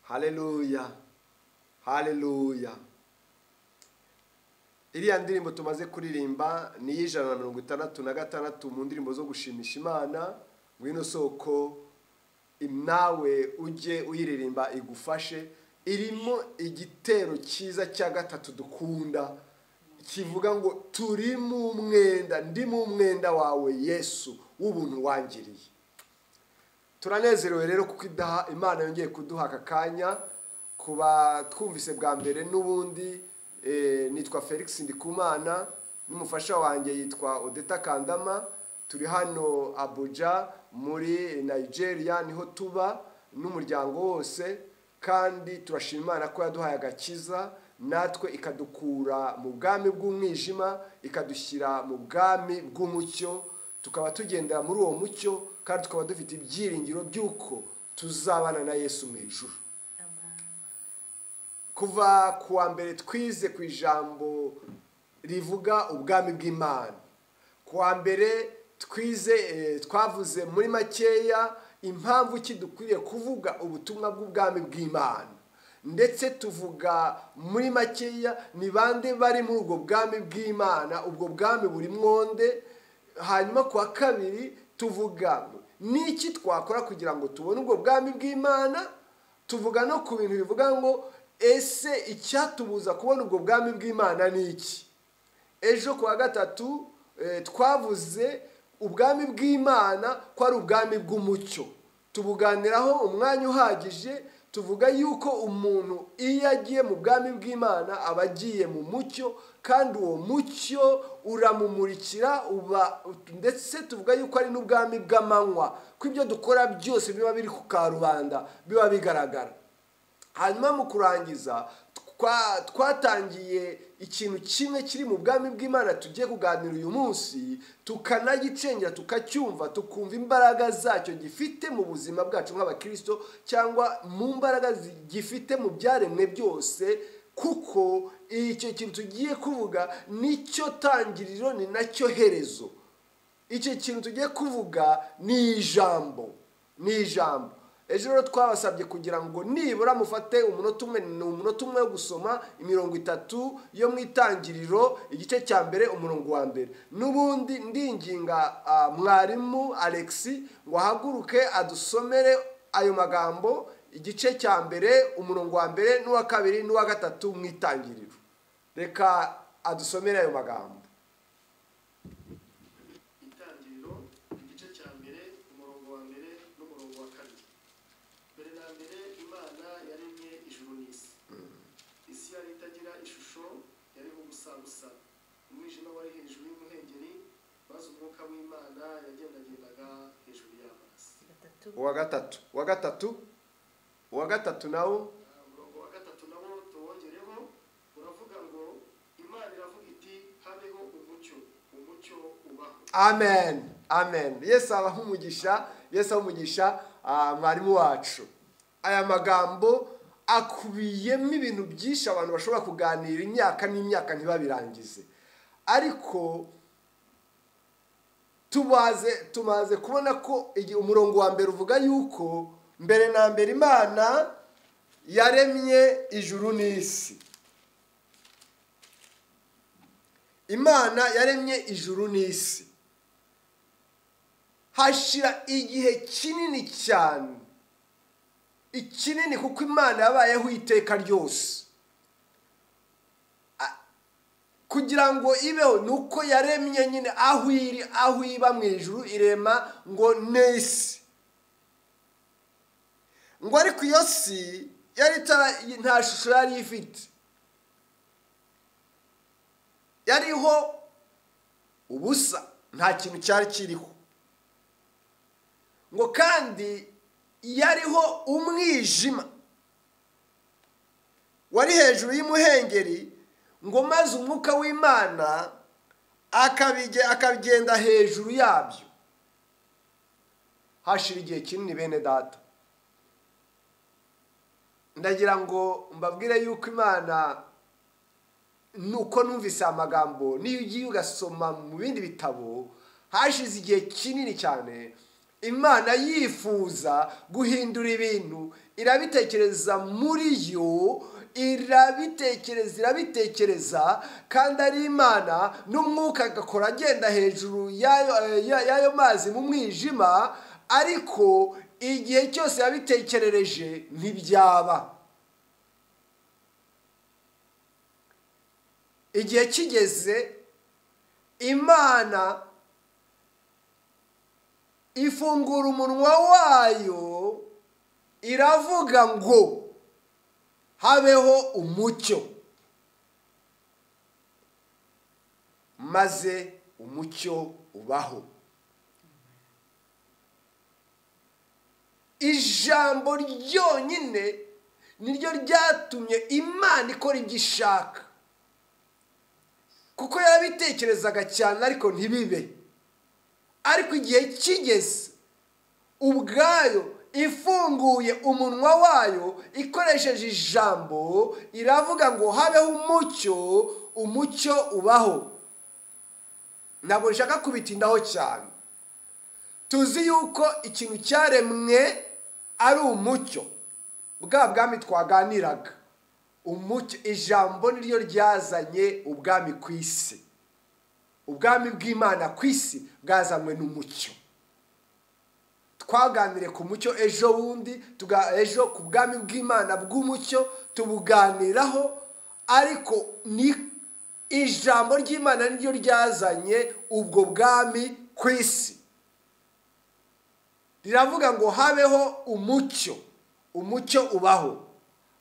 Haleluya, haleluya. Iriya ndirimbo tumaze kuririmba ni ijana na 66 mu ndirimbo zo gushimisha Imana. Ngwino soko nawe ujye uyiririmba igufashe. Irimo igitero cyiza cya gatatu dukunda kivuga ngo turi mu mwenda, ndi mu mwenda wawe Yesu w'ubuntu wangiriye. Turanezerewe rero kuko Imana yongeye kuduha aka kanya kuba twumvise bwa mbere. N'ubundi nitwa Felix Ndikumana, n'umufasha wanjye yitwa Odeta Kandama. Turi hano Abuja muri Nigeria, niho tuba n'umuryango wose, kandi turashima Imana ko yaduhaye agakiza, natwe ikadukura mu bwami bw'umwijima ikadushyira mu bwami bw'umucyo, tukaba tugendera muri uwo mucyo, kandi tukaba dufite ibyiringiro by'uko tuzabana na Yesu mu ijuru. Kuva kuwa mbere twize ku ijambo rivuga ubwami bw'Imana. Kuwa mbere twavuze muri makeya impamvu kidukwiriye kuvuga ubutumwa bw'ubwami bw'Imana, ndetse tuvuga muri makeya ni bande bari muri ubwo bwami bw'Imana. Ubwo bwami buri mwonde. Hanyuma kuwa kabiri tuvuga niki twakora kugira ngo tubone ubwo bwami bw'Imana. Tuvuga no ku bintu bivuga ngo ese icyatubuza kubona ubwo bwami bw'Imana ni iki. Ejo kuwa gatatu twavuze ubwami bw'Imana ko ari ubwami bw'umucyo. Tubuganiraho umwanya uhagije. Tuvuga yuko umuntu iyo agiye mu bwami bw'Imana aba agiye mu mucyo, kandi uwo mucyo uramumurikira, ndetse tuvuga yuko ari n'ubwami bw'amanywa, ko ibyo dukora byose biba biri ku karubanda, biba bigaragara. Hanyuma mu kurangiza twatangiye ikintu kimwe kiri mu bwami bw'Imana tugiye kuganira uyu munsi, tukanagicengera tukacyumva, tukumva imbaraga zacyo gifite mu buzima bwacu nk'abakristo, cyangwa mu mbaraga gifite mu byaremwe byose, kuko icyo kintu tugiye kuvuga nicyo tangiriro ni nacyo herezo. Icyo kintu tugiye kuvuga ni ijambo, ni ijambo. Ejo rero twabasabye kugira ngo nibura mufate umunota umwe wo gusoma 30 yo mu itangiriro igice cya mbere umurongo wa mbere. N'ubundi ndinginga mwarimu Alex ngo ahaguruke adusomere ayo magambo, igice cya mbere umurongo wa mbere n'uwa kabiri n'uwa gatatu mu itangiriro. Reka adusomere ayo magambo. Umwijima wari hejuru y'umuhengeri, maze umwuka w'Imana yagendagendaga hejuru y'amazi. Uwa gatatu nawo umurongo wa gatatu nawo tuwongereho uravuga ngo Imana iravuga iti habeho umucyo ubaho. Amen, amen. Yesu abaha umugisha mwarimu wacu. Aya magambo akubiyemo ibintu byinshi abantu bashobora kuganira imyaka n'imyaka ntibabirangize, ariko tumaze kubona ko umurongo wa mbere uvuga yuko mbere na mbere Imana yaremye ijuru n'isi. Imana yaremye ijuru n'isi, hashira igihe kinini cyane, ikinini, kuko Imana yabayeho iteka ryose. Kugira ngo ibeho nuko yaremye nyine aho iba mu ijuru irema ngo n'isi. Ngo ariko iyo si yari nta shusho yari ifite, yariho ubusa, nta kintu cyari kiriho. Ngo kandi yariho umwijima wari hejuru y'umuhengeri, ngo maze umwuka w'Imana akabigenda hejuru yabyo. Hashira igihe kinini bene data. Ndagira ngo mbabwire yuko Imana, nuko numvise amagambo niyo ugiye ugasoma mu bindi bitabo, hashize igihe kinini cyane imana yifuza guhindura ibintu, irabitekereza muri yo, irabitekereza kandi ari imana, n'umwuka agakora agenda hejuru y'ayo mazi mu mwijima, ariko igihe cyose yabitekerereje ntibyaba. Igihe kigeze imana ifungura umunwa wayo, iravuga ngo habeho umucyo, maze umucyo ubaho. Ijambo ryonyine niryo ryatumye imana ikora ibyo ishaka, kuko yarabitekerezaga cyane ariko ntibibe. Ariko igihe kigeze ubwayo ifunguye umunwa wayo, ikoresheje ijambo, iravuga ngo habeho umucyo, umucyo ubaho. Ntabwo nshaka kubitindaho cyane. Tuzi yuko ikintu cyaremwe ari umucyo, bwa bwami twaganiraga. Umucyo, ijambo niryo ryazanye ubwami ku isi. Ubwami bw'Imana ku isi bwazanywe n'umucyo. Twaganire ku mucyo ejo bundi, ejo ku bwami bw'Imana bw'umucyo tubuganiraho, ariko ni ijambo ry'Imana niryo ryazanye ubwo bwami ku isi. Riravuga ngo habeho umucyo, umucyo ubaho.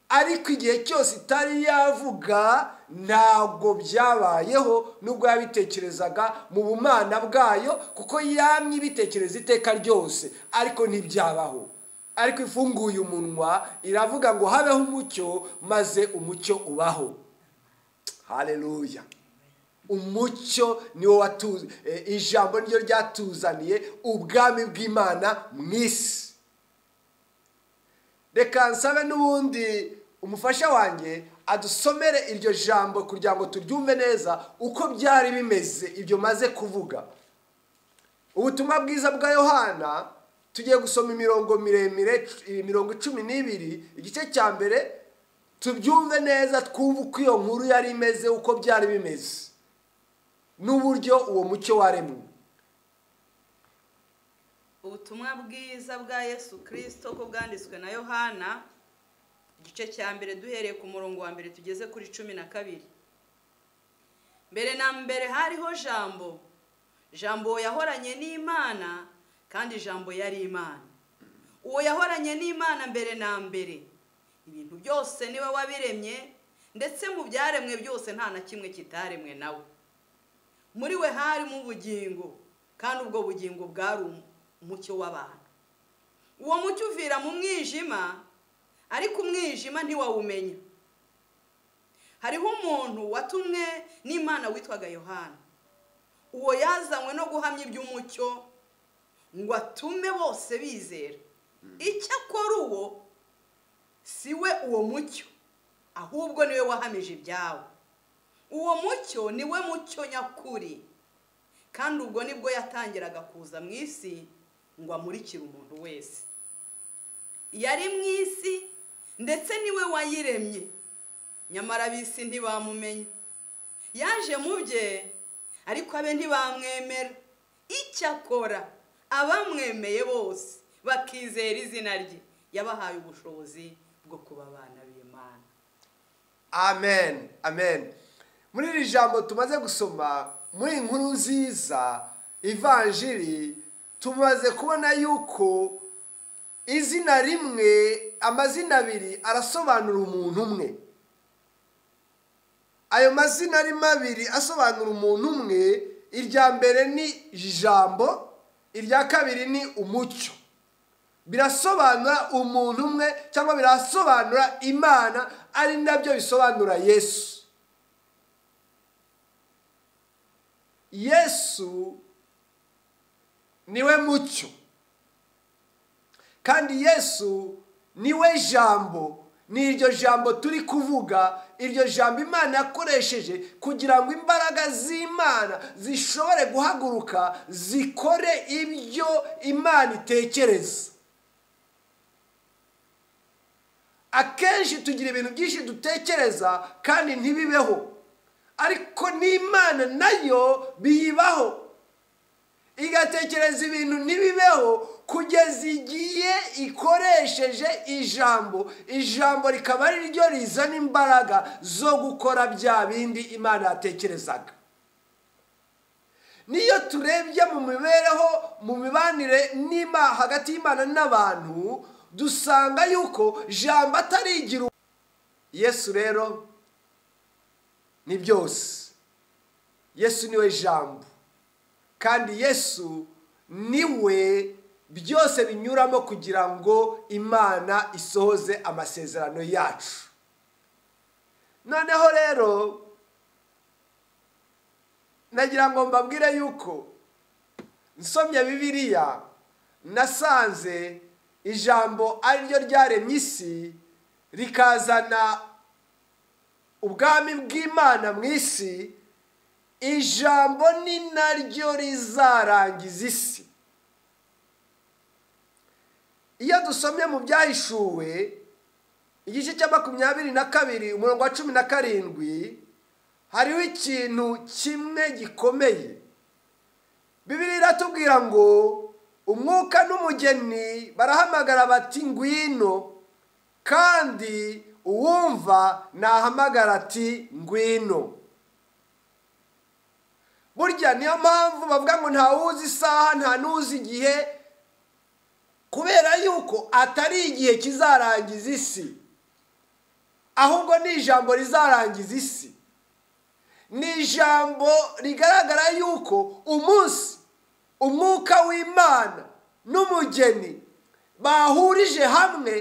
Ariko igihe cyose itari yavuga ntabwo byabayeho, nubwo yabitekerezaga mu bumana bwayo, kuko yamye ibitekereza iteka ryose, ariko ntibyabaho. Ariko ifunguye umunwa iravuga ngo habeho umucyo, maze umucyo ubaho. Haleluya. Umucyo niwo watuze, ijambo niryo ryatuzaniye ubwami bw'Imana mu isi. Reka nsabe n'ubundi umufasha wanjye adusomere iryo jambo kugira ngo turyumve neza uko byari bimeze ibyo maze kuvuga. Ubutumwa bwiza bwa Yohana tugiye gusoma imirongo miremire, imirongo 12, igice cya mbere, tubyumve neza, twumve uko iyo nkuru yari imeze, uko byari bimeze, n'uburyo uwo mucyo waremwe. Ubutumwa bwiza bwa Yesu Kristo ko bwanditswe na Yohana, igice cya mbere duhereye ku murongo wa mbere tugeze kuri 12. Mbere na mbere hariho jambo, jambo yahoranye n'Imana, kandi jambo yari Imana. Uwo yahoranye n'Imana mbere na mbere. Ibintu byose niwe wabiremye, ndetse mu byaremwe byose nta na kimwe kitaremwe nawe. Muri we harimo ubugingo, kandi ubwo bugingo bwari umucyo w'abantu. Uwo mucyo uvira mu mwijima, ariko umwijima ntiwawumenya. Hariho umuntu watumwe n'Imana witwaga Yohana. Uwo yazanywe no guhamya iby'umucyo ngo atume bose bizera. Icyakora uwo siwe uwo mucyo, ahubwo niwe wahamije ibyawo. Uwo mucyo niwe mucyo nyakuri, kandi ubwo nibwo yatangiraga kuza mu isi ngo amurikire umuntu wese. Yari mu isi ndetse niwe wayiremye, nyamara ab'isi ntibamumenya. Yaje mu bye, ariko abe ntibamwemera. Icyakora abamwemeye bose bakizera izina rye, yabahaye ubushobozi bwo kuba abana b'Imana. Amen, amen. Muri iri jambo tumaze gusoma, muri inkuru nziza, ivanjiri, tumaze kubona yuko izina rimwe, amazina abiri arasobanura umuntu umwe. Ayo mazina ari mabiri asobanura umuntu umwe. Irya mbere ni ijambo, irya kabiri ni umucyo. Birasobanura umuntu umwe, cyangwa birasobanura Imana, ari nabyo bisobanura Yesu. Yesu niwe mucyo, kandi Yesu niwe jambo. ni iryo jambo turi kuvuga, iryo jambo Imana yakoresheje kugira ngo imbaraga z'Imana zishobore guhaguruka zikore ibyo Imana itekereza. Akenshi tugira ibintu byinshi dutekereza kandi ntibibeho, ariko n'Imana nayo biyibaho, igatekereza ibintu ntibibeho kugeza igihe ikoresheje ijambo rikaba ari ryo rizana imbaraga zo gukora bya bindi Imana yatekerezaga. Niyo turebye mu mibereho, mu mibanire hagati y'Imana n'abantu, dusanga yuko jambo atarigira. Yesu rero ni byose. Yesu niwe jambo, kandi Yesu niwe byose binyuramo kugira ngo Imana isohoze amasezerano yacu. Noneho rero nagira ngo mbabwire yuko nsomye Bibiliya nasanze ijambo ari ryo ryaremye isi rikazana ubwami bw'Imana mu isi, ijambo ni naryo rizarangiza isi. Iyo dusomye mu Byahishuwe igice cya 22 umurongo wa 17, hariho ikintu kimwe gikomeye. Bibiliya iratubwira ngo umwuka n'umugeni barahamagara bati ngwino, kandi uwumva nahamagara ati ngwino. Burya niyo mpamvu bavuga ngo nta wuzi isaha, nta n'uzi igihe, kubera yuko atari igihe kizarangiza isi, ahubwo ni ijambo rizarangiza isi. Ni ijambo rigaragara yuko umunsi umwuka w'Imana n'umugeni bahurije hamwe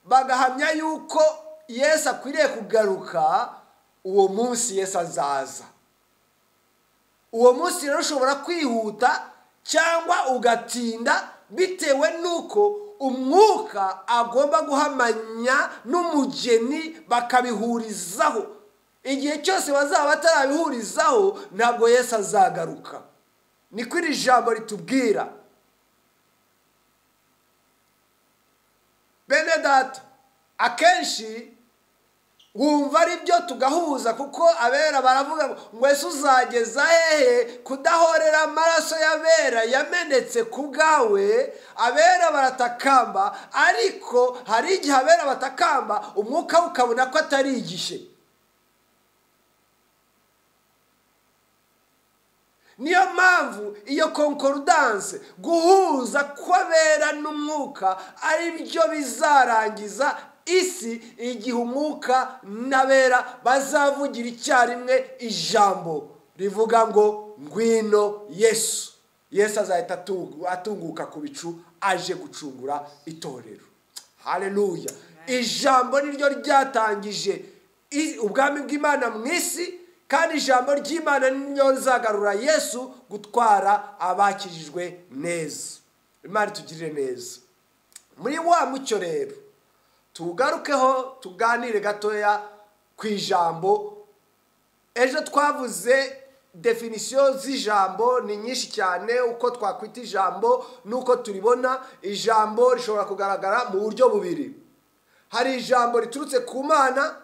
bagahamya yuko Yesu akwiriye kugaruka, uwo munsi Yesu azaza. Uwo munsi rero ushobora kwihuta cyangwa ugatinda bitewe nuko umwuka agomba guhamanya n'umugeni bakabihurizaho. Igihe cyose bazaba batarabihurizaho ntabwo Yesu azagaruka. Niko iri jambo ritubwira. Bene data, akenshi wumva ari byo tugahuza, kuko abera baravuga ngo Yesu uzageza hehe kudahorera amaraso y'abera yamenetse ku bwawe. Abera baratakamba, ariko hari igihe abera batakamba umwuka ukabona ko atari igishe. Niyo mpamvu iyo concordance, guhuza kw'abera n'umwuka, ari byo bizarangiza isi, igihe umwuka n'abera bazavugira icyarimwe ijambo rivuga ngo ngwino Yesu. Yesu azahita atunguka ku bicu aje gucungura itorero. Haleluya. Ijambo niryo ryatangije ubwami bw'Imana mu isi, kandi ijambo ry'Imana niryo rizagarura Yesu gutwara abakijijwe neza. Imana itugirire neza. Muri wa mucyo rero tugarukeho tuganire gatoya ku ijambo. Ejo twavuze definisiyo z'ijambo ni nyinshi cyane, uko twakwita ijambo nuko turibona. Ijambo rishobora kugaragara mu buryo bubiri. Hari ijambo riturutse ku Mana,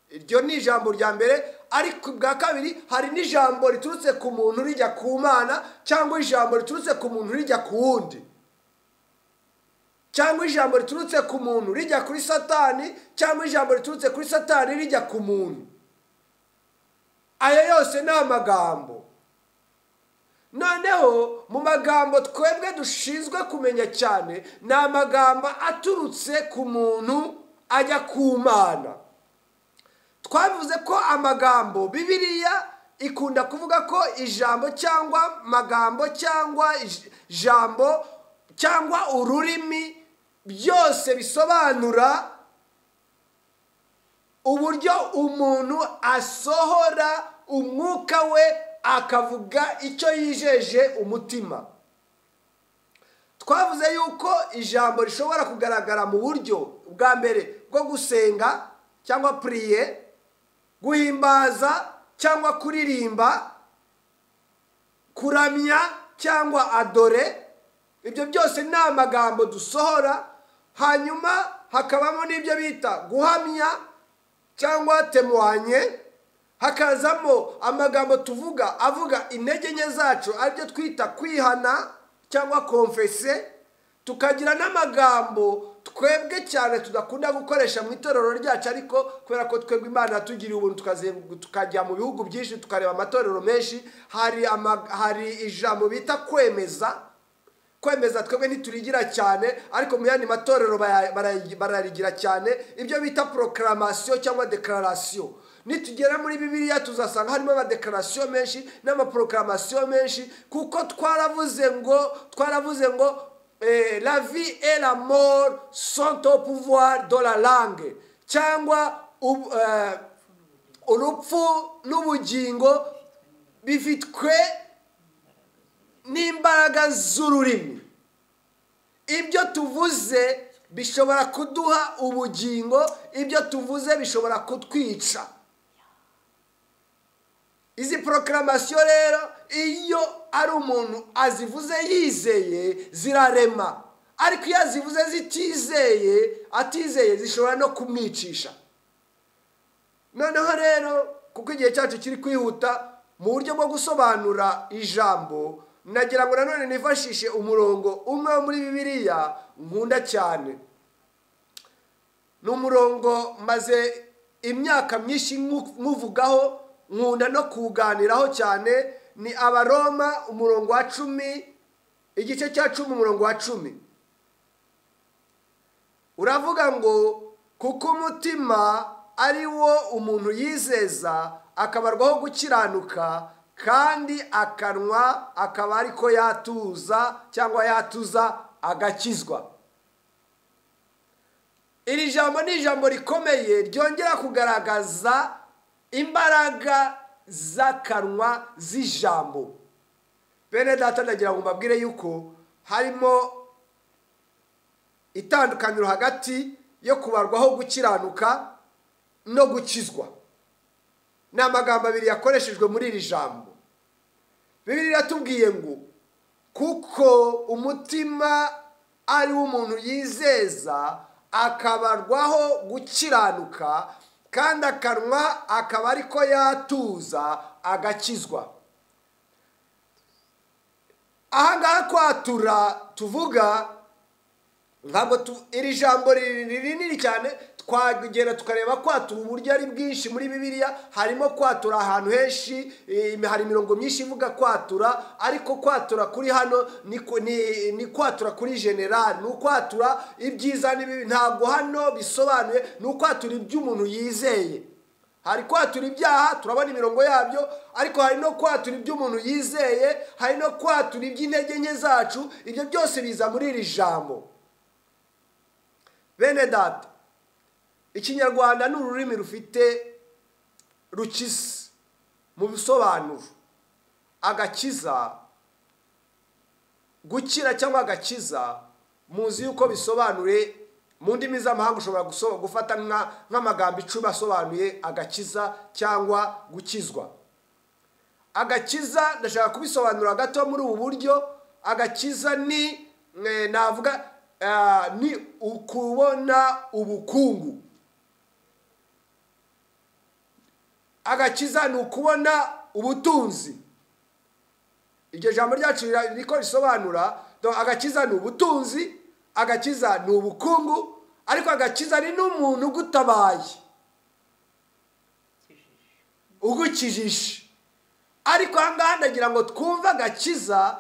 iryo ni ijambo rya mbere, ariko bwa kabiri hari n'ijambo riturutse ku muntu rijya ku Mana, cyangwa ijambo riturutse ku muntu rijya ku wundi, cyangwa ijambo riturutse ku muntu rijya kuri Satani, cyangwa ijambo riturutse kuri Satani rijya ku muntu. Aya yose ni amagambo. Noneho mu magambo twebwe dushinzwe kumenya cyane ni amagambo aturutse ku muntu ajya ku Mana. Twavuze ko amagambo, Bibiliya ikunda kuvuga ko ijambo cyangwa magambo cyangwa ijambo cyangwa ururimi byose bisobanura uburyo umuntu asohora umwuka we akavuga icyo yijeje umutima. Twavuze yuko ijambo rishobora kugaragara mu buryo bwa mbere bwo gusenga cyangwa priye, guhimbaza cyangwa kuririmba, kuramya cyangwa adore. Ibyo byose ni amagambo dusohora. Hanyuma hakabamo n'ibyo bita guhamya cyangwa temwanye. Hakazamo amagambo tuvuga avuga intege nke zacu, aribyo twita kwihana cyangwa konfese. Tukagira n'amagambo twebwe cyane tudakunda gukoresha mu itorero ryacu, ariko kubera ko twebwe Imana yatugiriye ubuntu tukajya mu bihugu byinshi tukareba amatorero menshi, hari ijambo bita kwemeza. Kwemeza twebwe ntiturigira cyane, ariko mu yandi matorero bararigira cyane. Ibyo bita proclamation cyangwa declaration. Nitugera muri Bibiliya tuzasanga harimo amadeclaration menshi n'amaproclamation menshi, kuko twaravuze ngo la vie et la mort sont au pouvoir de la langue, cyangwa urupfu n'ubugingo bifitwe n'imbaraga z'ururimi. Ibyo tuvuze bishobora kuduha ubugingo, ibyo tuvuze bishobora kutwica. Izi proclamation rero iyo ari umuntu azivuze yizeye zirarema, ariko iyo azivuze atizeye zishobora no kumwicisha. Noneho rero kuko igihe cyacu kiri kwihuta, mu buryo bwo gusobanura ijambo nagira ngo nanone nifashishe umurongo umwe muri Bibiliya nkunda cyane. Ni umurongo maze imyaka myinshi nkuvugaho, nkunda no kuganiraho cyane. Ni Abaroma umurongo wa 10, igice cya 10 umurongo wa 10. Uravuga ngo kuko umutima ari wo umuntu yizeza akabarwaho gukiranuka, kandi akanwa akaba ariko yatuza cyangwa yatuza agakizwa. Iri jambo ni ijambo rikomeye ryongera kugaragaza imbaraga z'akanwa z'ijambo. Bene data, ndagira ngo mbabwire yuko harimo itandukaniro hagati yo kubarwaho gukiranuka no gukizwa. Ni amagambo abiri yakoreshejwe muri iri jambo. Bibiliya iratubwiye ngo kuko umutima ari wo umuntu yizeza akabarwaho gukiranuka, kandi akanwa akaba ariko yatuza agakizwa. Ahangaha kwatura tuvuga ntabwo iri jambo rinini cyane, twagenda tukareba kwatura uburyo ari bwinshi muri Bibiliya. Harimo kwatura ahantu henshi, hari imirongo myinshi ivuga kwatura, ariko kwatura kuri hano ni kwatura kuri general, ni ukwatura ibyiza n'ibibi. Ntabwo hano bisobanuye, ni ukwatura iby'umuntu yizeye. Hari kwatura ibyaha, turabona imirongo yabyo, ariko hari no kwatura iby'umuntu yizeye, hari no kwatura iby'intege nke zacu. Ibyo byose biza muri iri jambo. Bene data, Ikinyarwanda ni ururimi rufite rukize mu bisobanuro. Agakiza, gukira cyangwa agakiza, muzi yuko bisobanure mu ndimi z'amahanga. Ushobora gufata nk'amagambo 10 asobanuye agakiza cyangwa gukizwa. Agakiza ndashaka kubisobanura gato muri ubu buryo. Agakiza ni navuga ni ukubona ubukungu. Agakiza ni ukubona ubutunzi. Iryo jambo ryacu riko risobanura agakiza ni ubutunzi, agakiza ni ubukungu, ariko agakiza ni n'umuntu ugutabaye, ugukijisha. Ariko ahangaha ndagira ngo twumve agakiza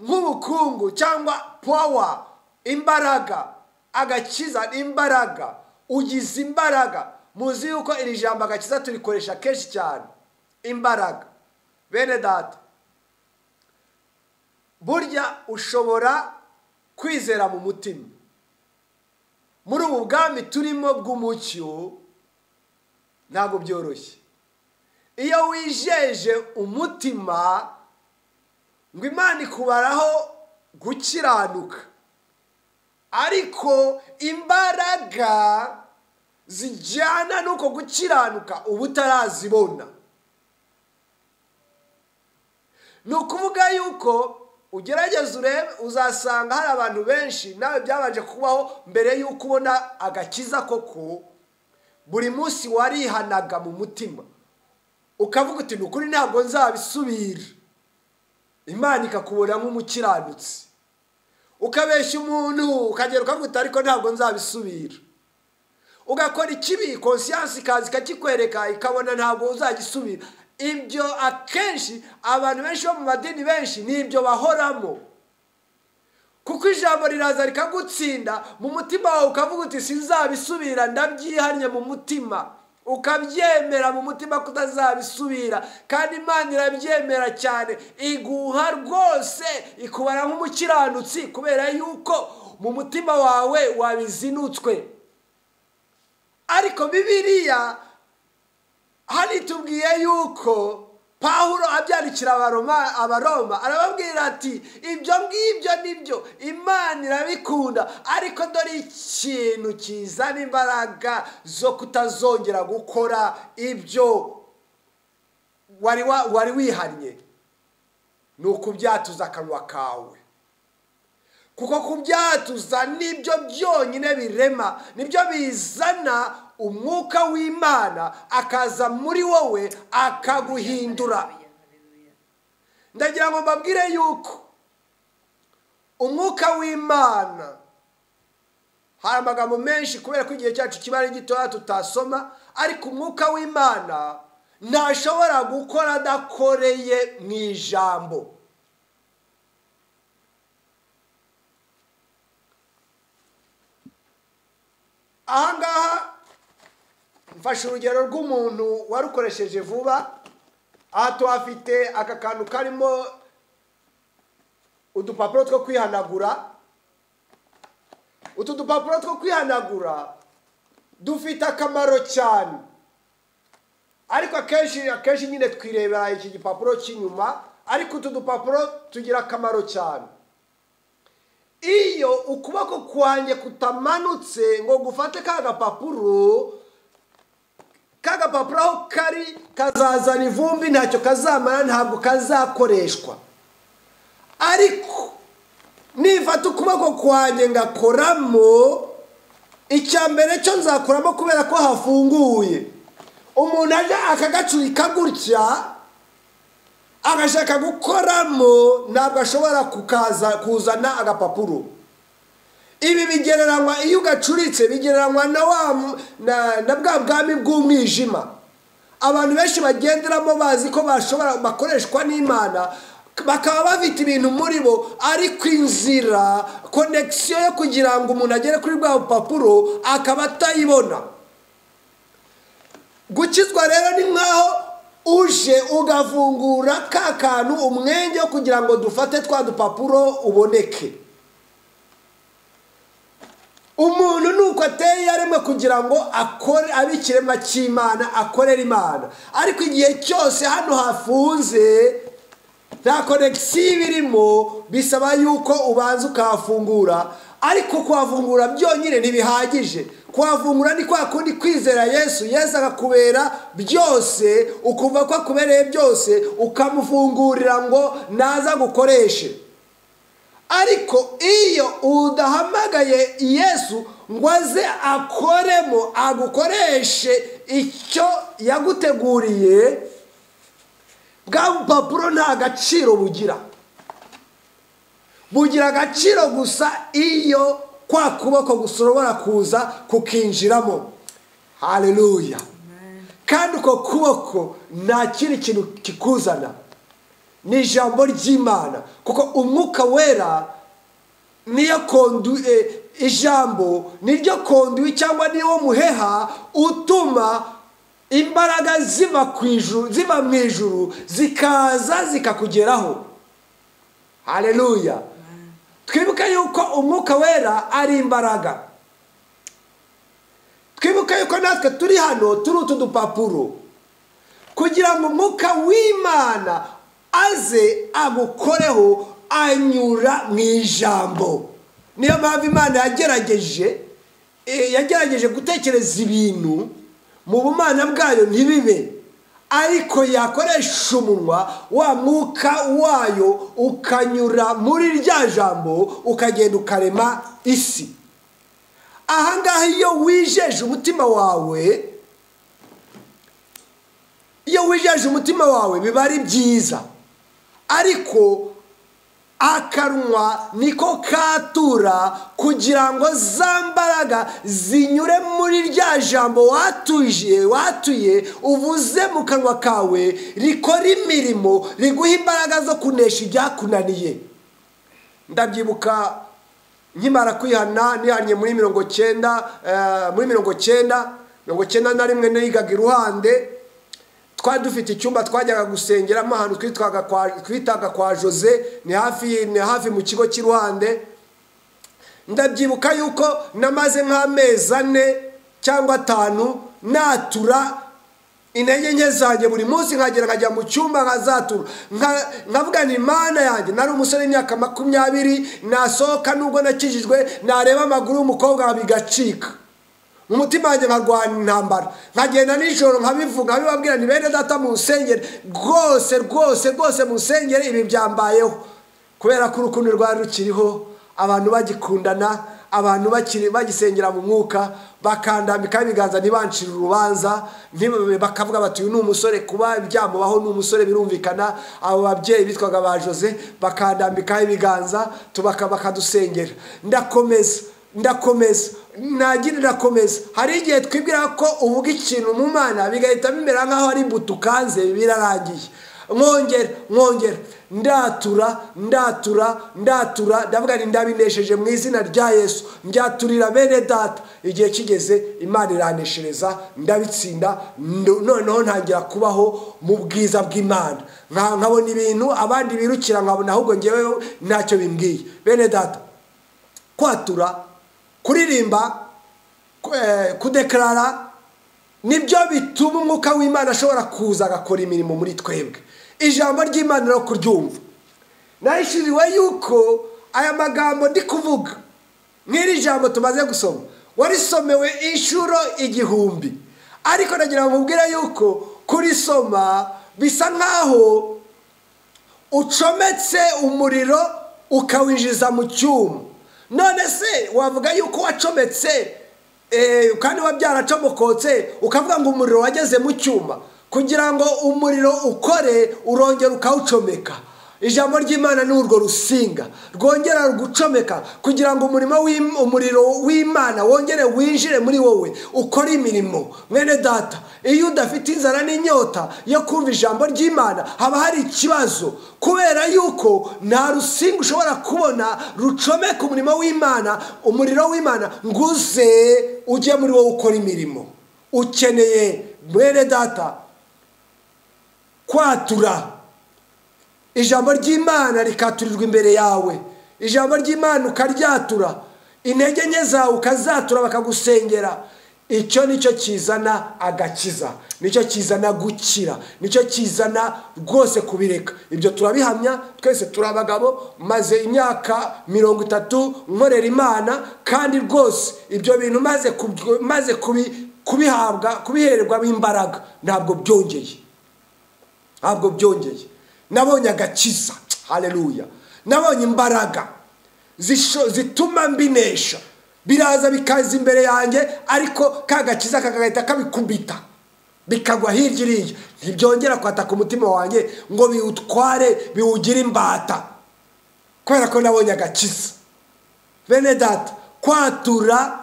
nk'ubukungu cyangwa power, imbaraga. Agakiza ni imbaraga, ugize imbaraga. Muzi yuko iri jambo agakiza turikoresha kenshi cyane, imbaraga. Bene data, burya ushobora kwizera mu mutima. Muri ubu bwami turimo bw'umucyo ntabwo byoroshye. Iyo wijeje umutima ngo Imana ikubaraho gukiranuka, ariko imbaraga zijyana n'uko gukiranuka uba utarazibona. Ni ukuvuga yuko ugerageza urebe, uzasanga hari abantu benshi nawe byabanje kubaho mbere y'uko ubona agakiza koko, buri munsi warihanaga mu mutima ukavuga uti nukuri ntabwo nzabisubira, Imana ikakubona nk'umukiranutsi, ukabeshya umuntu ukagera ukavuga ariko ntabwo nzabisubira, ugakora ikibi conscience ikaza ikakikwereka ikabona ntabwo uzagisubira. Ibyo akenshi abantu benshi bo mu madini benshi nibyo bahoramo, kuko ijambo riraza rikagutsinda mu mutima wawe ukavuga uti sinzabisubira, ndabyihannye mu mutima, ukabyemera mu mutima kutazabisubira. Kandi Imana irabyemera cyane, iguha rwose ikubara nk'umukiranutsi kubera yuko mu mutima wawe wabizinutswe. Ariko Bibiliya hari tubwiye yuko Pawulo abyandikira Abaroma arababwira ati ibyo ngibyo nibyo Imana irabikunda, ariko dore ikintu kizana imbaraga zo kutazongera gukora ibyo wari wihannye, ni ukubyatuza akanwa kawe. Kuko kubyatuza nibyo byonyine birema, nibyo bizana umwuka w'Imana akaza muri wowe akaguhindura. Ndagira ngo mbabwire yuko umwuka w'Imana, hari amagambo menshi kubera ko igihe cyacu kiba ari gitoya tutasoma, ariko umwuka w'Imana ntashobora gukora adakoreye mu ijambo. Ahangaha mfashe urugero rw'umuntu warukoresheje vuba. Aha tuhafite aka kantu karimo udupapuro two kwihanagura. Utu dupapuro two kwihanagura dufite akamaro cyane, ariko akenshi nyine twirebera iki gipapuro cy'inyuma, ariko utu dupapuro tugira akamaro cyane. Iyo ukuboko kwanjye kutamanutse ngo gufate ka gapapuro aho kari kazazana ivumbi, ntacyo kazamara, ntabwo kazakoreshwa. Ariko nifata ukuboko kwanjye ngakoramo, icya mbere cyo nzakoramo kubera ko hafunguye. Umuntu ajya akagacurika gutya agashaka gukoramo, ntabwo ashobora kuzana agapapuro. Ibi bigereranywa, iyo ugacuritse bigereranywa na bwa bwami bw'umwijima abantu benshi bagenderamo bazi ko bakoreshwa n'Imana, bakaba bafite ibintu muri bo, ariko inzira connection yo kugira ngo umuntu agere kuri bwa bupapuro akaba atayibona. Gukizwa rero ni nkaho uje ugafungura ka kantu umwenge kugira ngo dufate twa dupapuro uboneke. Umuntu nuko ateye yaremwe kugira ngo akore abikirema cy'Imana, akorera Imana, ariko igihe cyose hano hafunze nta connection birimo, bisaba yuko ubanza ukahafungura. Ariko kuhafungura byonyine ntibihagije. Kuhafungura ni kwa kundi kwizera Yesu akakubera byose, ukumva ko akubereye byose, ukamufungurira ngo naza gukoreshe. Ariko iyo udahamagaye Yesu ngo aze akoremo, agukoreshe icyo yaguteguriye, bwa bupapuro nta gaciro bugira agaciro gusa iyo kwa kuboko gushobora kuza kukinjiramo. Haleluya. Kandi uko kuboko nta kindi kintu kikuzana, ni ijambo ry'Imana, kuko umwuka wera niyo ijambo niryo konduwi cyangwa niwo muheha utuma imbaraga ziva mu ijuru zikaza zikakugeraho. Haleluya. Twibuke yuko umwuka wera ari imbaraga. Twibuke yuko natwe turi hano turi utu dupapuro kugira ngo umwuka w'Imana aze yagerageje gutekereza ibintu mu bumana bwayo ntibibe, ariko yakoresha umunwa wa mwuka wayo ukanyura muri rya jambo ukagenda ukarema isi. Ahangaha iyo wijeje umutima wawe biba ari byiza, ariko akanwa niko katura kugira ngo za mbaraga zinyure muri rya jambo watuye uvuze mu kanwa kawe, rikora imirimo riguha imbaraga zo kunesha ibyakunaniye. Ndabyibuka nkimara kwihana, nihanye muri 1991 nigaga iruhande, twari dufite icyumba twajyaga gusengeramo ahantu twitaga kwa Jose, ni hafi mu kigo cy'iruhande. Ndabyibuka yuko namaze nk'amezi 4 cyangwa 5 natura intege nke zanjye buri munsi, nkajya mu cyumba nkazatura, nkavuga ni Imana yanjye. Nari umusore w'imyaka 20, nasohoka nubwo nakijijwe, nareba amaguru y'umukobwa bigacika, mu mutima wanjye nkarwana intambara, nkagenda nijoro nkabivuga, nkabibabwira ni bene data mu nsengere, rwose mu nsengere ibi byambayeho, kubera ko urukundo rwari rukiriho, abantu bagikundana, abantu bagisengera mu mwuka, bakandambika ibiganza ntibancire urubanza, bakavuga bati uyu ni umusore, kuba byamubaho ni umusore birumvikana. Abo babyeyi bitwaga ba Jose bakandambika ibiganza bakadusengera. Ndakomeza hari igihe twibwira ko uvuga ikintu mu Mana bigahita bimera nkaho ari butukanze birarangiye. Mwongera ndatura ndavuga ni ndabinesheje mu izina rya Yesu, mbyaturira bene data. Igihe kigeze Imana iraneshereza, ndabitsinda, noneho ntangira kubaho mu bwiza bw'Imana, nkabona ibintu abandi birukira, nkabona ahubwo ngewe ntacyo bimbwiye. Bene data, kwatura, kuririmba, kudekarara nibyo bituma umwuka w'Imana ashobora kuza agakora imirimo muri twebwe. Ijambo ry'Imana no kuryumva, nahishiriwe yuko aya magambo ndi kuvuga nk'iri jambo tumaze gusoma warisomewe inshuro 1000, ariko nagira ngo nkubwire yuko kurisoma bisa nkaho ucometse umuriro ukawinjiza mu cyuma. None se wavuga yuko wacometse kandi wabyaracomokotse ukavuga ngo umuriro wageze mu cyuma? Kugira ngo umuriro ukore urongera ukawucomeka. Ijambo ry'Imana ni urwo rusinga rwongera rugucomeka kugira ngo umuriro w'Imana wongere winjire muri wowe ukora imirimo. Mwene data, iyo udafite inzara n'inyota yo kumva ijambo ry'Imana haba hari ikibazo, kubera yuko nta rusinga ushobora kubona rucomeka umuriro w'Imana nguze ujye muri wowe ukora imirimo. Ukeneye mwene data kwatura ijambo ry'Imana rikaturirwa imbere yawe, ijambo ry'Imana ukaryatura, intege nke zawe ukazatura bakagusengera. Icyo nicyo kizana agakiza, nicyo kizana gukira, nicyo kizana rwose kubireka. Ibyo turabihamya twese, turi abagabo, maze imyaka 30 nkorera Imana, kandi rwose ibyo bintu maze kubihererwa imbaraga ntabwo byongeye. Nabonye agakiza, haleluya. Nabonye imbaraga zituma mbinesha, biraza bikaza imbere yanjye, ariko kagakiza kakagahita kabikubita bikagwa hirya iriya, ntibyongera kwataka umutima wanjye ngo biwutware biwugire imbata, kubera ko nabonye agakiza. Bene data, kwatura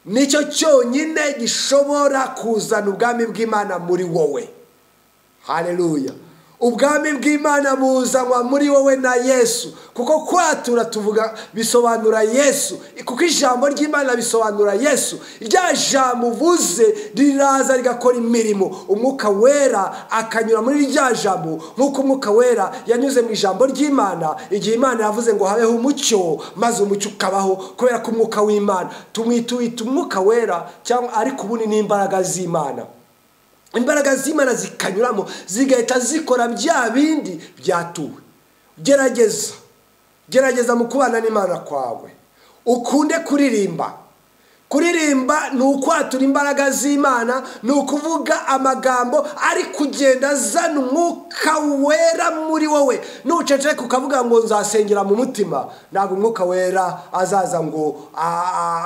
nicyo cyonyine gishobora kuzana ubwami bw'Imana muri wowe. Haleluya. Ubwami bw'Imana buzanwa muri wowe na Yesu, kuko kwatura tuvuga bisobanura Yesu, kuko ijambo ry'Imana bisobanura Yesu. Rya jambo uvuze riraza rigakora imirimo, umwuka wera akanyura muri rya jambo, nk'uko umwuka wera yanyuze mu ijambo ry'Imana igihe Imana yavuze ngo habeho umucyo, maze umucyo ukabaho. Kubera ko umwuka w'Imana tumwita umwuka wera, cyangwa ariko ubundi ni imbaraga z'Imana. Imbaraga z'Imana zikanyuramo zigahita zikora bya bindi byatuwe. Gerageza mu kubana n'Imana kwawe, ukunde kuririmba, kuririmba ni ukwatura imbaraga z'Imana, ni ukuvuga amagambo ari kugenda azana umwuka wera muri wowe. Nuceceka ukavuga ngo nzasengera mu mutima, ntabwo umwuka wera azaza ngo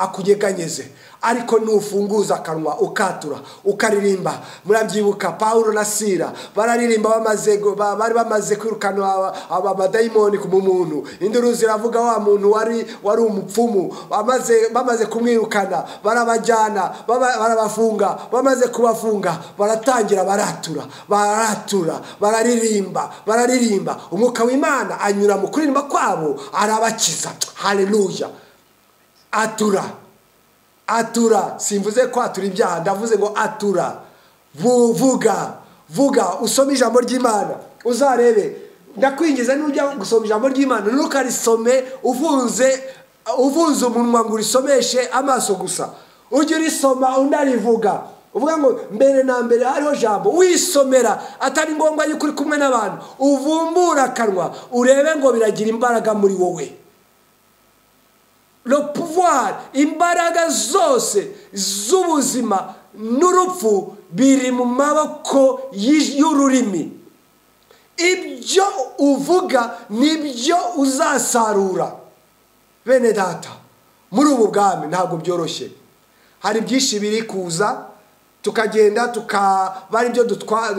akunyeganyeze. Ariko nufunguza akanwa ukatura ukaririmba. Murabyibuka Paulo na Sila bararirimba bari bamaze kwirukana abamadayimoni ku muntu. Induru ziravuga wa muntu wari umupfumu, bamaze kumwirukana barabajyana barabafunga. Bamaze kubafunga baratangira baratura bararirimba. Umwuka w'Imana anyura mu kuririmba kwabo arabakiza. Haleluya. Atura, simvuze ko atura ibyaha, ndavuze ngo atura. Vuga usome ijambo ry'Imana uzarebe. Ndakwingiza nujya gusoma ijambo ry'Imana ntukarisome ufunze umunwa ngo urisomeshe amaso gusa. Ujye urisoma unarivuga, uvuga ngo mbere na mbere hariho jambo. Wisomera, atari ngombwa yuko uri kumwe n'abantu. Uvumbura akanwa urebe ngo biragira imbaraga muri wowe. Le pouvoir, imbaraga zose z'ubuzima n'urupfu biri mu maboko y'ururimi. Ibyo uvuga nibyo uzasarura. Bene data, muri ubu bwami ntabwo byoroshye. Hari byinshi biri kuza, tukagenda bari byo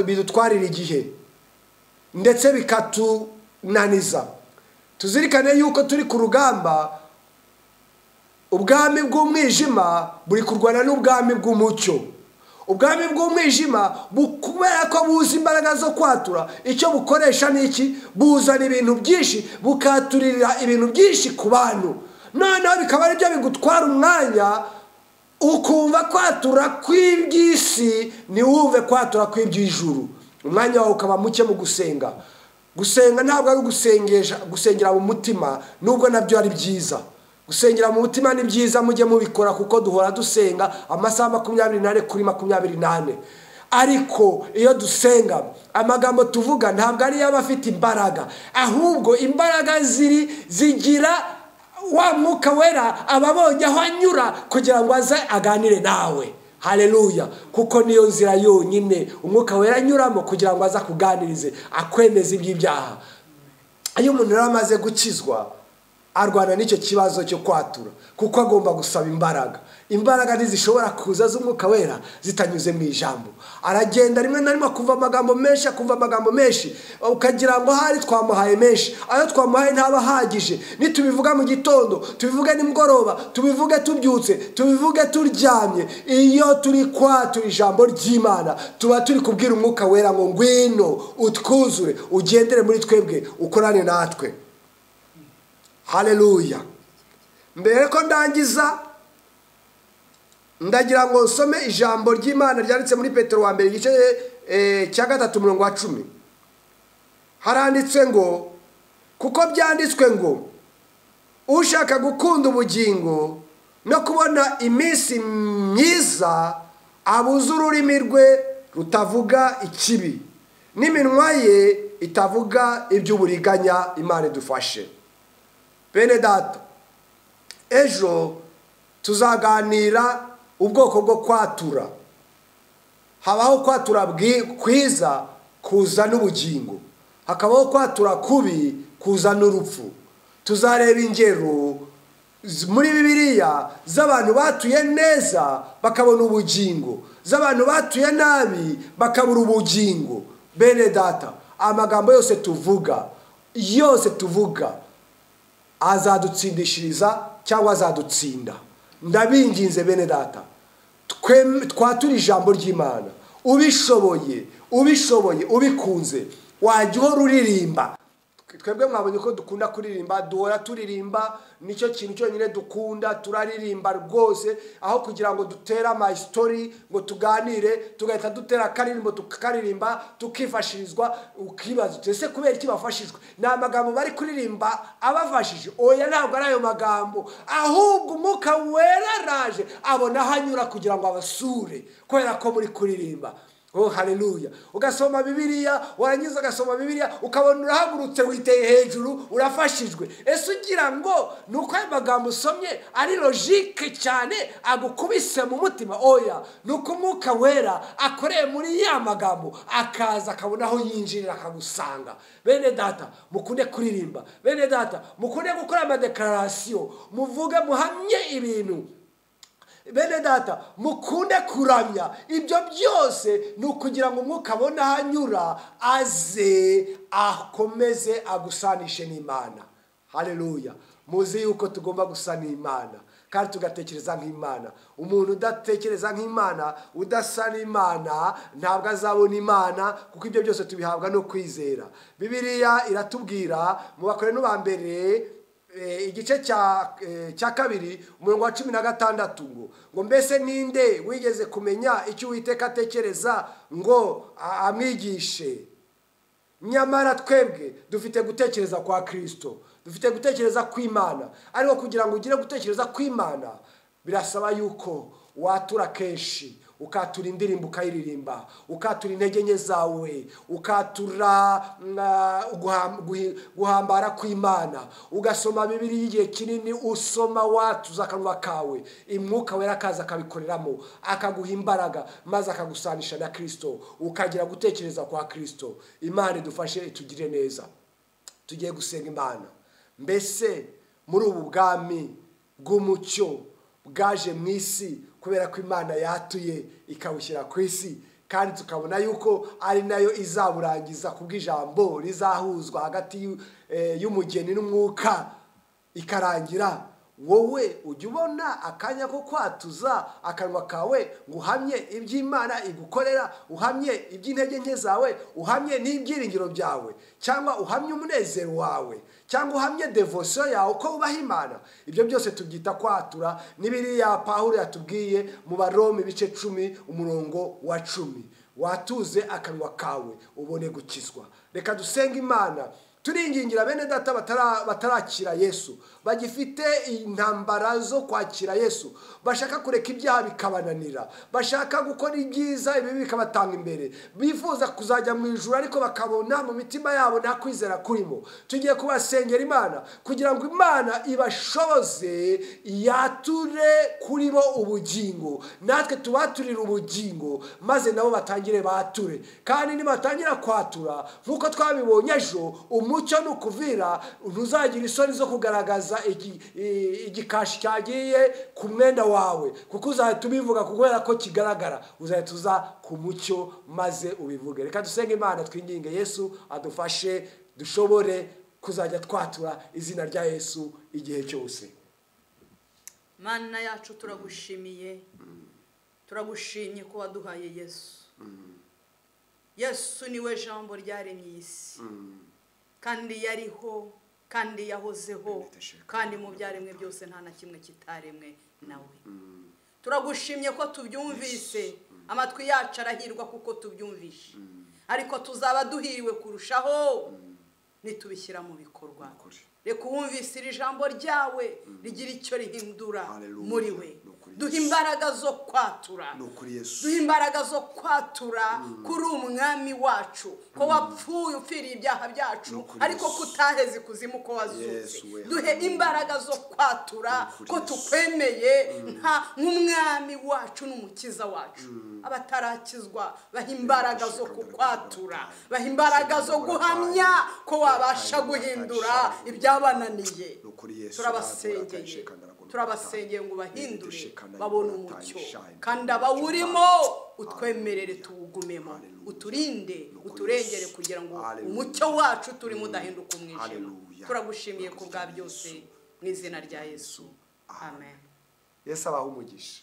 bidutwarira igihe ndetse bikatunaniza. Tuzirikane yuko turi ku rugamba. Ubwami bw'umwijima buri kurwana n'ubwami bw'umucyo. Ubwami bw'umwijima kubera ko buzi imbaraga zo kwatura, icyo bukoresha ni iki? Buzana ibintu byinshi, bukaturira ibintu byinshi ku bantu. Noneho bikaba ari byo bigutwara umwanya, ukumva kwatura kw'iby'isi ntiwumve kwatura kw'iby'ijuru. Umwanya wawe ukaba muke mu gusenga. Gusenga ntabwo ari gusengera mu mutima, nubwo nabyo ari byiza. Gusengera mu mutima ni byiza, mujye mubikora kuko duhora dusenga amasaha 24 kuri 24. Ariko iyo dusenga amagambo tuvuga ntabwo ari y'abafite imbaraga, ahubwo imbaraga zigira wa mwuka wera ababonye aho anyura kugira ngo aze aganire nawe. Haleluya. Kuko niyo nzira yonyine umwuka wera anyuramo kugira ngo aza kuganirize akwemeza iby'ibyaha. Iyo umuntu yaramaze gukizwa arwana n'icyo kibazo cyo kwatura, kuko agomba gusaba imbaraga. Imbaraga ntizishobora kuza z'umwuka wera zitanyuze mu ijambo. Aragenda rimwe na rimwe kumva amagambo menshi, ukagira ngo hari twamuhaye menshi. Ayo twamuhaye ntaba ahagije. Nitubivuga mu gitondo, tubivuge nimugoroba, tubivuge tubyutse, tubivuge turyamye, iyo turi kwatura ijambo ry'Imana tuba turi kubwira umwuka wera ngo ngwino utwuzure, ugendere muri twebwe, ukorane natwe. Haleluya. Mbere ko ndangiza ndagira ngo nsome ijambo ry'Imana ryanditse muri Petero wa mbere igice cya 3:10. Haranditse ngo kuko byanditswe ngo ushaka gukunda ubugingo no kubona iminsi myiza abuze ururimi rwe rutavuga ikibi n'iminwa ye itavuga iby'uburiganya. Imana idufashe. Bene data, ejo tuzaganira ubwoko bwo kwatura. Habaho kwatura kwiza kuzana ubugingo, hakabaho kwatura kubi kuzana urupfu. Tuzareba ingero muri Bibiliya z'abantu batuye neza bakabona ubugingo, z'abantu batuye nabi bakabura ubugingo. Bene data, amagambo yose tuvuga azadutsindishiriza cyangwa azadutsinda. Ndabinginze bene data, twatura ijambo ry'Imana. Ubishoboye ubikunze wajya uhora uririmba. Twebwe mwabonye ko dukunda kuririmba, duhora turirimba, nicyo kintu cyonyine dukunda. Turaririmba rwose, aho kugira ngo dutere ama story ngo tuganire tugahita dutera karirimbo tukaririmba tukifashirizwa. Ukibaza ese kubera iki bafashijwe? Na magambo bari kuririmba abafashije? Oya, ntabwo ari ayo magambo, ahubwo umwuka wera raje abona hanyura kugira ngo abasure, kubera ko muri kuririmba. Oh haleluya. Ugasoma Bibiliya, warangiza ugasoma Bibiliya ukabona urahagurutse witeye hejuru urafashijwe. Ese ugira ngo nuko ayo magambo usomye ari logique cyane agukubise mu mutima? Oya, nuko Umwuka Wera akoreye muri ya magambo akaza akabona aho yinjirira akagusanga. Bene data mukunde kuririmba, bene data mukunde gukora amadeclaration, muvuge muhamye ibintu. Bene data mukunde kuramya. Ibyo byose ni ukugira ngo Umwuka abone ahanyura aze akomeze agusanishe n'Imana. Haleluya. Muzi yuko tugomba gusana Imana kandi tugatekereza nk'Imana. Umuntu udatekereza nk'Imana, udasana Imana, ntabwo azabona Imana, kuko ibyo byose tubihabwa no kwizera. Bibiliya iratubwira mu Bakorino ba mbere igice cya kabiri umurongo wa 16 ngo mbese ninde wigeze kumenya icyo Uwiteka atekereza ngo amwigishe? Nyamara twebwe dufite gutekereza kwa Kristo, dufite gutekereza kw'Imana. Ariko kugira ngo ugire gutekereza kw'Imana birasaba yuko watura kenshi, ukatura indirimbo ukayiririmba, ukatura intege nke zawe, ukatura guhambara kw'Imana, ugasoma Bibiliya igihe kinini, usoma watuza akanwa kawe, Umwuka Wera akaza akabikoreramo, akaguha imbaraga, maze akagusanisha na Kristo, ukagira gutekereza kwa Kristo. Imana idufashe itugire neza. Tugiye gusenga Imana. Mbese muri ubu bwami bw'umucyo bwaje mu isi kubera ko Imana yatuye ikawushyira ku isi, kandi tukabona yuko ari nayo izaburangiza kubw'ijambo rizahuzwa hagati y'umugeni n'umwuka ikarangira. Wowe ujya ubona akanya ko kwatuza akanwa kawe ngo uhamye iby'Imana igukorera, uhamye iby'intege nke zawe, uhamye n'ibyiringiro byawe, cyangwa uhamye umunezero wawe, cyangwa uhamye devotion yawe ko ubaha Imana? Ibyo byose tubyita kwatura. N'Bibiliya Pawulo yatubwiye mu Baroma ibice 10 umurongo wa 10, watuze akanwa kawe ubone gukizwa. Reka dusenga Imana. Turingingira bene data batarakira Yesu, bagifite intambara zo kwakira Yesu, bashaka kureka ibyaha bikabananira, bashaka gukora ibyiza ibibi bikabatanga imbere, bifuza kuzajya mu ijuru ariko bakabona mu mitima yabo nta kwizera kurimo. Tugiye kubasengera Imana kugira ngo Imana ibashoboze yature kuri bo ubugingo, natwe tubaturira ubugingo, maze nabo batangire bature. Kandi nibatangira kwatura nkuko twabibonye ejo, umucyo nukuvira ntuzagira isoni zo kugaragaza igikashi cyagiye ku mwenda wawe, kuko uzahita ubivuga kubera ko kigaragara. Uzahita uza ku mucyo maze ubivuge. Reka dusenge Imana twinginge Yesu adufashe dushobore kuzajya twatura izina rya Yesu igihe cyose. Mana yacu turagushimiye, turagushimye ko waduhaye Yesu. Yesu niwe jambo ryaremye isi, kandi yariho, kandi yahozeho, kandi mu byaremwe byose nta na kimwe kitaremwe nawe. Turagushimye ko tubyumvise, amatwi yacu arahirwa kuko tubyumvishe, ariko tuzaba duhiriwe kurushaho nitubishyira mu bikorwa. Reka uwumvise iri jambo ryawe rigira icyo rihindura muri we. Duha imbaraga zo kwatura, duha imbaraga zo kwatura kuri umwami wacu, ko wapfuye upfiriye ibyaha byacu ariko kutaheze kuzimu ko wazutse. Duhe imbaraga zo kwatura ko tukwemeye nk'umwami wacu n'umukiza wacu. Abatarakizwa baha imbaraga zo kukwatura, baha imbaraga zo guhamya ko wabasha guhindura ibyabananiye. Turabasengeye, turabasengeye ngo bahindure babone umucyo, kandi abawurimo utwemerere tuwugumemo, uturinde, uturengere kugira ngo umucyo wacu turimo udahinduka umwijima. Turagushimiye ku bwa byose mu izina rya Yesu, amen. Yesu abahe umugisha.